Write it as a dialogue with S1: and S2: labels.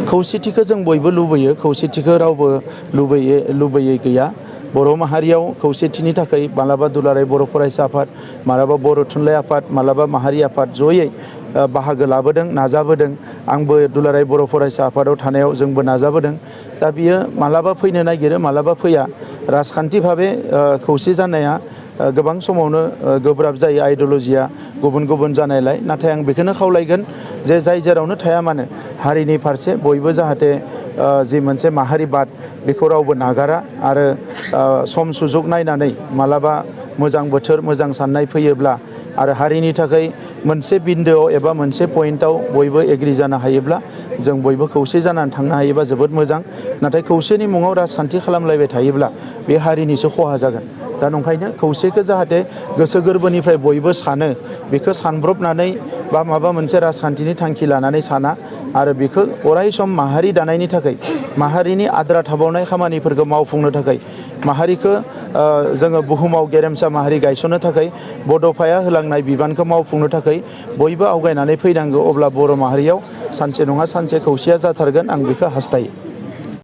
S1: खौसेथिखौ जों बयबो लुबैयो, खौसेथिखौ रावबो लुबैयै गैया। बर' माहारियाव खौसेथिनि थाखाय मालाबा दुलाराय बर' फरायसा आफाद, मालाबा बर' थुनलाइ आफाद, मालाबा माहारि आफाद जयै बाहागो लाबोदों, नाजाबोदों। आंबो दुलाराय बर' फरायसा आफादाव थानायाव जोंबो नाजाबोदों। दा बियो मालाबा फैनो नागिरो, मालाबा फैया। राजखान्थि भाबे खौसे जानाया गोबां समावनो गोब्राब जायो, आइडिय'लजिया गुबुन गुबुन जानायलाय। नाथाय आं बेखौनो खावलायगोन जे जाय जेरावनो थाया मानो हारिनि फारसे बयबो जाहाथे जि मोनसे माहारिबाद बेखौ रावबो नागारा आरो सम सुजुग नायनानै मालाबा मोजां बोथोर, मोजां साननाय फैयोब्ला आरो हारिनि थाखाय मोनसे बिन्दोआव एबा मोनसे पइन्टआव बयबो एग्रि जानो हायोब्ला जों बयबो खौसे जानानै थांनो हायोबा जोबोद मोजां। नाथाय खौसेनि मुङाव राजखान्थि खालामलायबाय थायोब्ला बे हारिनिसो खहा जागोन। दा नंखायनो खौसेखौ जाहाथे गोसो गोरबोनिफ्राय बयबो सानो, बेखौ सानब्रबनानै बा माबा मोनसे राजखान्थिनि थांखि लानानै साना आरो बेखौ अराय सम माहारि दानायनि थाखाय, माहारिनि आद्रा थाबावनाय खामानिफोरखौ मावफुंनो थाखाय, माहारिखौ जोङो बुहुमाव गेरेमसा माहारि गायसननो थाखाय बड'फाया होलांनाय बिबानखौ मावफुंनो थाखाय बयबो आवगायनानै फैनांगौ। अब्ला बर' माहारियाव सानसे नङा सानसे खौसेया जाथारगोन, आं बेखौ हास्थायो।